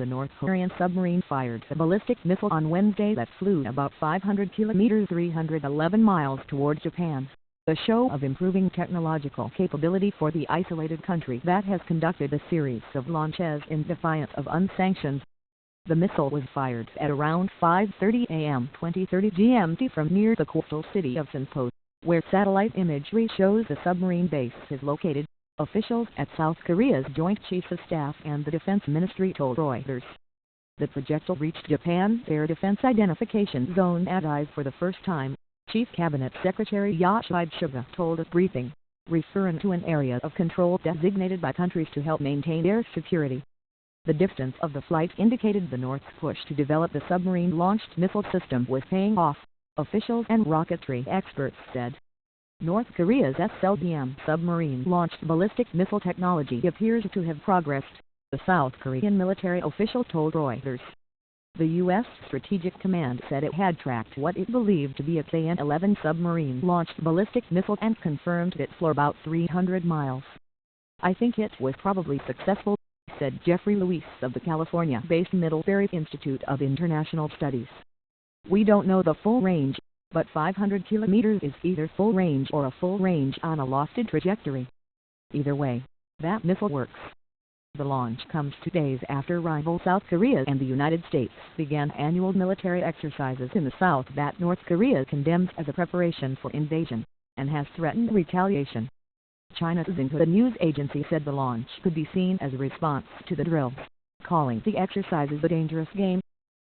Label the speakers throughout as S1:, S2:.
S1: The North Korean submarine fired a ballistic missile on Wednesday that flew about 500 kilometers 311 miles toward Japan, a show of improving technological capability for the isolated country that has conducted a series of launches in defiance of unsanctioned. The missile was fired at around 5:30 a.m. 20:30 GMT from near the coastal city of Sinpo, where satellite imagery shows the submarine base is located, officials at South Korea's Joint Chiefs of Staff and the Defense Ministry told Reuters. The projectile reached Japan's Air Defense Identification Zone (ADIZ) for the first time, Chief Cabinet Secretary Yoshihide Suga told a briefing, referring to an area of control designated by countries to help maintain air security. The distance of the flight indicated the North's push to develop the submarine-launched missile system was paying off, officials and rocketry experts said. North Korea's SLBM submarine-launched ballistic missile technology appears to have progressed, the South Korean military official told Reuters. The U.S. Strategic Command said it had tracked what it believed to be a KN-11 submarine-launched ballistic missile and confirmed it for about 300 miles. "I think it was probably successful," said Jeffrey Lewis of the California-based Middlebury Institute of International Studies. "We don't know the full range, but 500 kilometers is either full range or a full range on a lofted trajectory. Either way, that missile works." The launch comes 2 days after rival South Korea and the United States began annual military exercises in the South that North Korea condemns as a preparation for invasion, and has threatened retaliation. China's Xinhua news agency said the launch could be seen as a response to the drills, calling the exercises a dangerous game.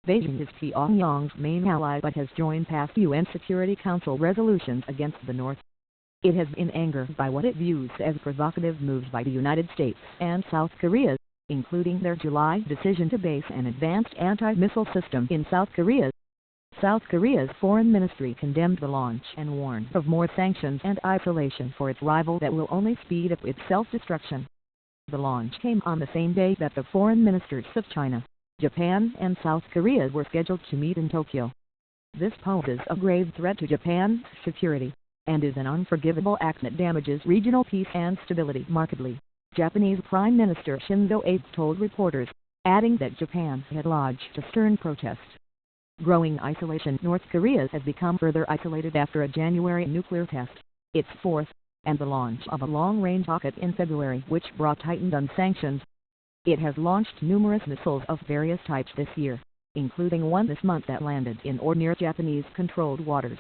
S1: Beijing is Pyongyang's main ally but has joined past UN Security Council resolutions against the North. It has been angered by what it views as provocative moves by the United States and South Korea, including their July decision to base an advanced anti-missile system in South Korea. South Korea's foreign ministry condemned the launch and warned of more sanctions and isolation for its rival that will only speed up its self-destruction. The launch came on the same day that the foreign ministers of China, Japan and South Korea were scheduled to meet in Tokyo. This poses a grave threat to Japan's security, and is an unforgivable act that damages regional peace and stability markedly, Japanese Prime Minister Shinzo Abe told reporters, adding that Japan had lodged a stern protest. Growing isolation. North Korea has become further isolated after a January nuclear test, its fourth, and the launch of a long-range rocket in February which brought tightened sanctions. It has launched numerous missiles of various types this year, including one this month that landed in or near Japanese-controlled waters.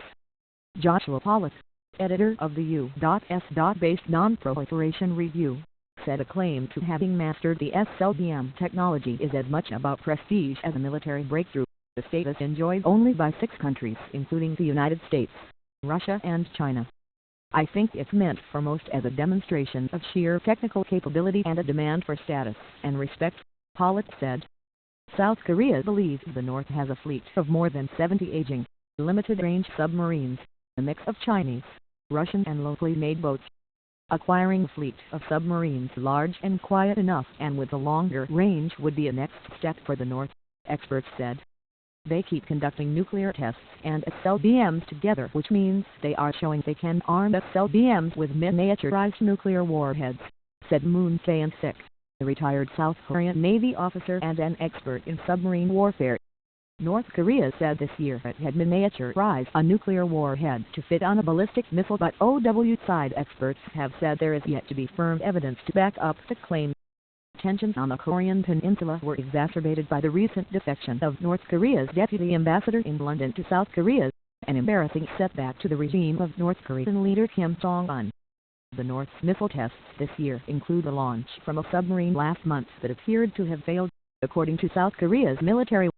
S1: Joshua Pollack, editor of the U.S.-based Non-Proliferation Review, said a claim to having mastered the SLBM technology is as much about prestige as a military breakthrough, the status enjoyed only by 6 countries including the United States, Russia and China. "I think it's meant for most as a demonstration of sheer technical capability and a demand for status and respect," Pollack said. South Korea believes the North has a fleet of more than 70 aging, limited-range submarines, a mix of Chinese, Russian and locally made boats. Acquiring a fleet of submarines large and quiet enough and with a longer range would be a next step for the North, experts said. "They keep conducting nuclear tests and SLBMs together, which means they are showing they can arm SLBMs with miniaturized nuclear warheads," said Moon Jae-sik, a retired South Korean Navy officer and an expert in submarine warfare. North Korea said this year it had miniaturized a nuclear warhead to fit on a ballistic missile, but OW-side experts have said there is yet to be firm evidence to back up the claim. Tensions on the Korean peninsula were exacerbated by the recent defection of North Korea's deputy ambassador in London to South Korea, an embarrassing setback to the regime of North Korean leader Kim Jong-un. The North's missile tests this year include the launch from a submarine last month that appeared to have failed, according to South Korea's military